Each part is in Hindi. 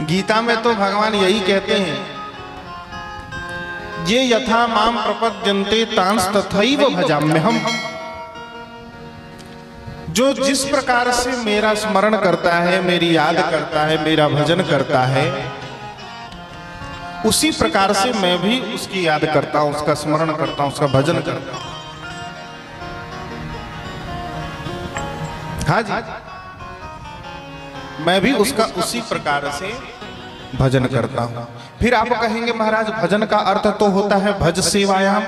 गीता में तो भगवान यही कहते हैं, ये यथा माम प्रपद्यन्ते तांस तथैव भजाम्यहम्। जो जिस प्रकार से मेरा स्मरण करता है, मेरी याद करता है, मेरा भजन करता है, उसी प्रकार से मैं भी उसकी याद करता हूं, उसका स्मरण करता हूं, उसका भजन करता हूं। हाँ जी, मैं भी उसका उसी प्रकार से भजन करता हूं। फिर आप कहेंगे महाराज भजन का अर्थ तो होता है भज सेवायाम,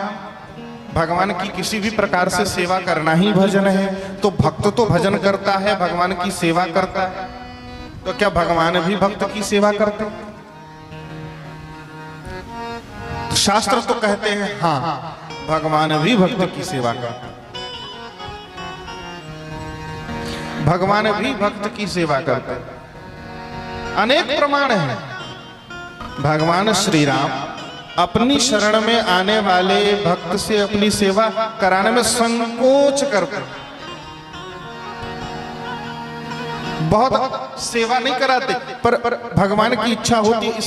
भगवान की किसी भी प्रकार से सेवा करना ही भजन है। तो भक्त तो भजन करता है, भगवान की सेवा करता है, तो क्या भगवान भी भक्त की सेवा करते हैं? शास्त्र तो कहते हैं हाँ, भगवान भी भक्त की सेवा करते हैं, भगवान भी भक्त की सेवा करते हैं। अनेक प्रमाण हैं। भगवान श्री राम अपनी शरण में आने वाले भक्त से अपनी सेवा कराने में संकोच करते, बहुत सेवा नहीं कराते, पर भगवान की इच्छा होती है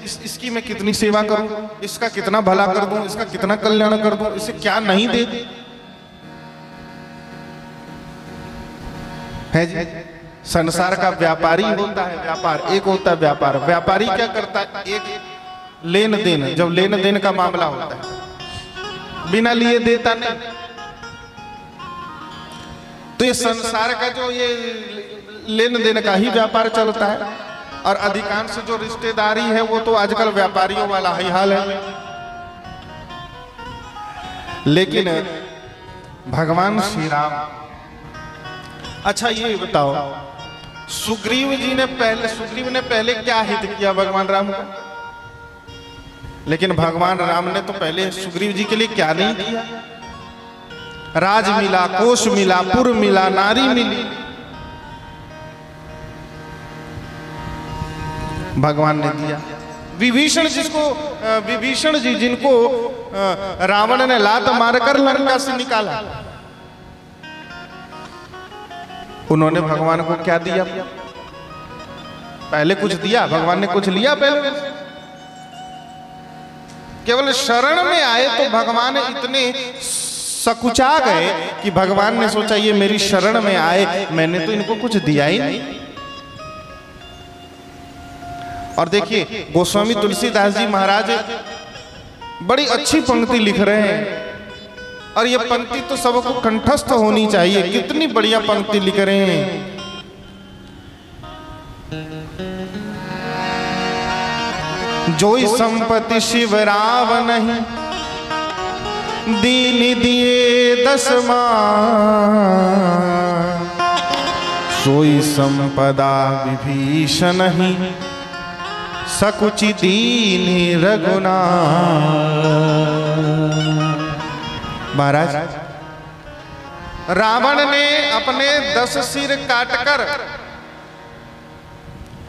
इसकी मैं कितनी सेवा करूं, इसका कितना भला कर दूं, इसका कितना कल्याण कर दूं, इसे क्या नहीं दे है जी। संसार का व्यापारी होता है, व्यापार एक होता है व्यापार। व्यापारी क्या करता है, एक लेन देन, जब लेन देन का मामला होता है बिना लिए देता नहीं। तो ये संसार का जो ये लेन देन का ही व्यापार चलता है, और अधिकांश जो रिश्तेदारी है वो तो आजकल व्यापारियों वाला ही हाल है। लेकिन भगवान श्री राम, अच्छा ये बताओ, सुग्रीव ने पहले क्या हित किया भगवान राम का? लेकिन भगवान राम ने तो पहले सुग्रीव जी के लिए क्या नहीं किया? राज मिला, कोष मिला, पुर मिला, नारी मिली, भगवान ने दिया। विभीषण जी जिनको रावण ने लात मारकर लंका से निकाला, उन्होंने भगवान को क्या दिया? पहले कुछ दिया, भगवान ने कुछ लिया पहले? केवल शरण में आए तो भगवान इतने सकुचा गए कि भगवान ने सोचा ये मेरी शरण में आए, मैंने तो इनको कुछ दिया ही नहीं। और देखिए गोस्वामी तुलसीदास जी महाराज बड़ी अच्छी पंक्ति लिख रहे हैं, और ये पंक्ति तो सबको कंठस्थ होनी चाहिए। कितनी बढ़िया पंक्ति लिख रहे हैं। जोई संपत्ति शिव राव नहीं, दीन दिए 10 मान, सोई संपदा विभीषण नहीं, सकुचि दीन रघुनाथ। महाराज रावण ने अपने 10 सिर काटकर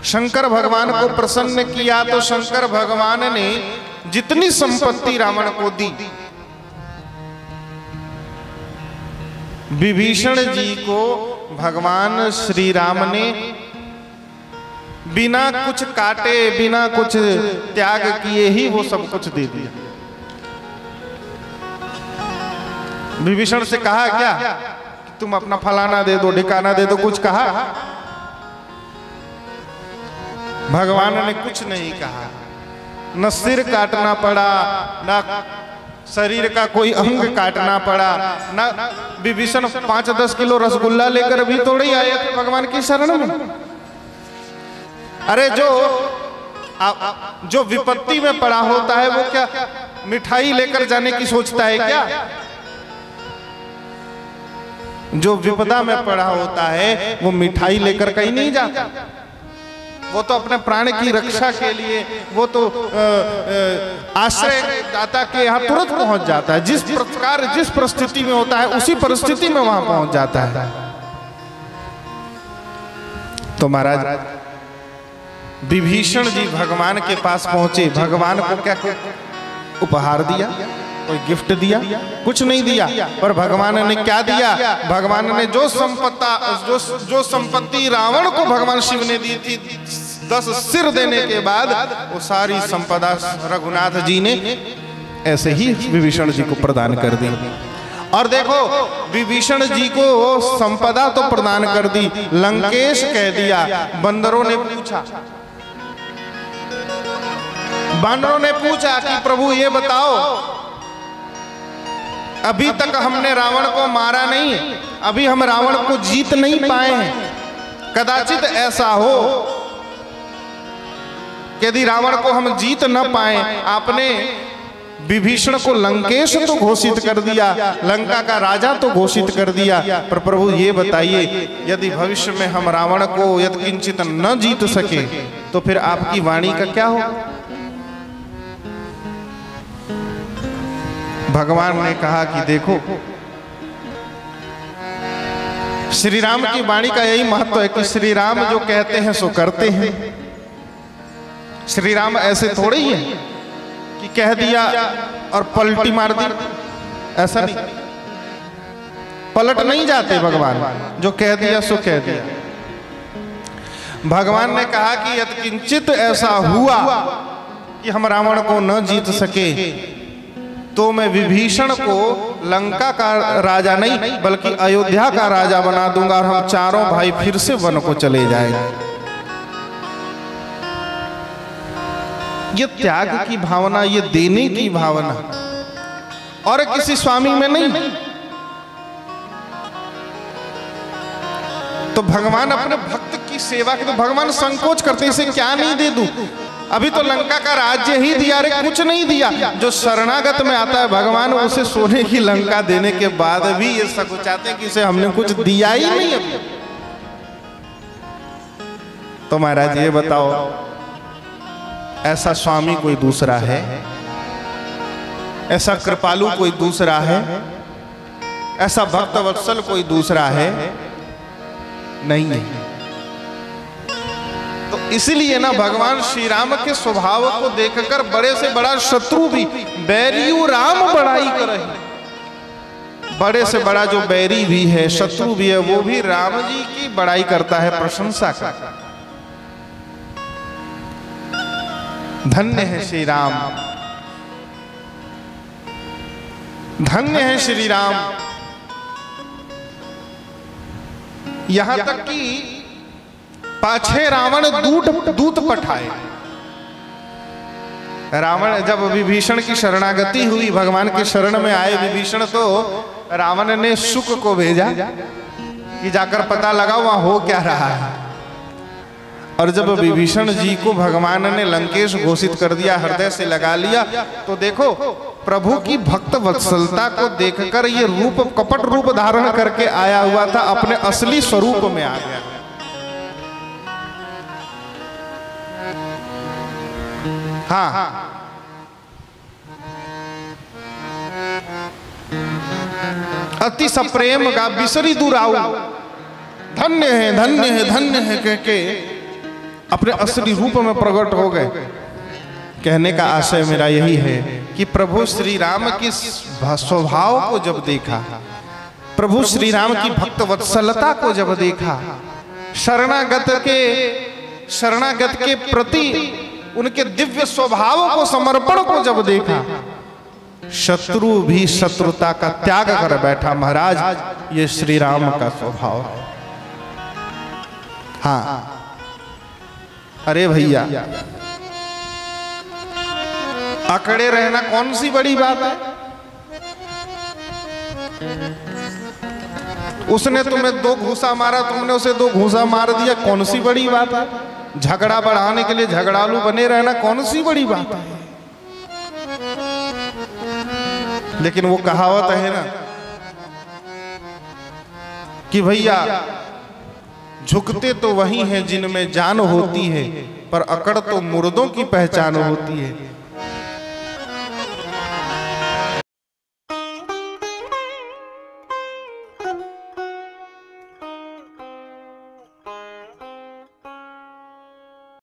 शंकर भगवान को प्रसन्न किया, तो शंकर भगवान ने जितनी संपत्ति रावण को दी, विभीषण जी को भगवान श्री राम ने बिना कुछ काटे, बिना कुछ त्याग किए ही वो सब कुछ दे दिया। विभीषण से कहा क्या कि तुम अपना फलाना दे दो, ठिकाना दे दो, कुछ कहा? भगवान ने कुछ नहीं कहा। न सिर काटना पड़ा, न शरीर का कोई अंग काटना पड़ा, न विभीषण 5-10 किलो रसगुल्ला लेकर भी थोड़ी आए थे भगवान की शरण में। अरे जो विपत्ति में पड़ा होता है वो क्या मिठाई लेकर जाने की सोचता है क्या? जो विपदा में पड़ा होता है वो मिठाई लेकर कहीं नहीं जाता, वो तो अपने प्राण की रक्षा के लिए वो तो आश्रय दाता के यहाँ तुरंत पहुंच जाता है। जिस प्रकार जिस परिस्थिति में होता है उसी परिस्थिति में वहां पहुंच जाता है। तो महाराज विभीषण जी भगवान के पास पहुंचे, भगवान को क्या उपहार दिया? कोई गिफ्ट दिया? कुछ नहीं दिया। पर भगवान ने क्या दिया? भगवान ने जो संपत्ति रावण को भगवान शिव ने दी थी, 10 सिर देने के बाद वो सारी संपदा रघुनाथ जी ने ऐसे ही विभीषण जी को प्रदान कर दी। और देखो विभीषण जी को संपदा तो प्रदान कर दी, लंकेश कह दिया। बंदरों ने पूछा, बानरों ने पूछा कि प्रभु ये बताओ, अभी तक हमने रावण को मारा नहीं, अभी हम रावण को जीत नहीं पाए हैं। कदाचित ऐसा हो यदि रावण को हम जीत न पाए, आपने विभीषण को लंकेश तो घोषित कर दिया, लंका का राजा तो घोषित कर दिया, पर प्रभु ये बताइए यदि भविष्य में हम रावण को यत्किंचित न जीत सके तो फिर आपकी वाणी का क्या हो? भगवान ने कहा कि देखो, श्री राम की वाणी का यही महत्व है कि श्री राम जो कहते हैं सो करते हैं। श्री राम ऐसे थोड़े ही है कि कह दिया और पलटी मार दी, ऐसा नहीं, पलट नहीं जाते भगवान, जो कह दिया सो कह दिया। भगवान ने कहा कि यत्किंचित ऐसा हुआ कि हम रावण को न जीत सके तो मैं विभीषण को लंका का राजा नहीं बल्कि अयोध्या का राजा बना दूंगा और हम चारों भाई फिर से वन को चले जाएंगे। ये त्याग की भावना, ये देने की भावना और किसी स्वामी में नहीं। तो भगवान अपने भक्त की सेवा के, तो भगवान संकोच करते, इसे क्या नहीं दे दूं, अभी तो लंका का राज्य ही दिया, रे कुछ नहीं दिया। जो शरणागत में आता है भगवान उसे सोने की लंका देने के बाद भी ये सकुचाते हैं कि इसे हमने कुछ दिया ही नहीं अभी। तो महाराज ये बताओ, ऐसा स्वामी कोई दूसरा है? ऐसा कृपालु कोई दूसरा है? ऐसा भक्त वत्सल कोई दूसरा है? नहीं है। तो इसलिए ना भगवान श्री राम के स्वभाव को देखकर बड़े से बड़ा शत्रु भी बैरियू राम बड़ाई करे, बड़े से बड़ा जो बैरी भी है, शत्रु भी है, वो भी राम जी की बड़ाई करता है, प्रशंसा करता है। धन्य है श्री राम, धन्य है श्री राम। यहां तक कि पाछे रावण दूत पठाए। रावण जब विभीषण की शरणागति हुई, भगवान के शरण में आए विभीषण, तो रावण ने शुक को भेजा कि जाकर पता लगाओ वहां हो क्या रहा है। और जब विभीषण जी को भगवान ने लंकेश घोषित कर दिया, हृदय से लगा लिया, तो देखो प्रभु की भक्त वत्सलता को देखकर ये रूप, कपट रूप धारण करके आया हुआ था, अपने असली स्वरूप में आ गया। हाँ, अति सप्रेम का बिसरी दुराऊ, धन्य है धन्य है धन्य है कह के अपने असली रूप में प्रकट हो गए। कहने का आशय मेरा यही है कि प्रभु श्री राम की स्वभाव को जब देखा, प्रभु श्री राम की भक्त वत्सलता को जब देखा, शरणागत के प्रति उनके दिव्य स्वभाव को, समर्पण को जब देखा, शत्रु भी शत्रुता का त्याग कर बैठा। महाराज ये श्री राम का स्वभाव है। हाँ, अरे भैया, अकड़े रहना कौन सी बड़ी बात है? उसने तुम्हें 2 घूंसा मारा, तुमने उसे 2 घूंसा मार दिया, कौन सी बड़ी बात है? झगड़ा बढ़ाने के लिए झगड़ालू बने रहना कौन सी बड़ी बात है? लेकिन वो कहावत है ना कि भैया झुकते तो वही हैं जिनमें जान होती है, पर अकड़ तो मुर्दों की पहचान होती है।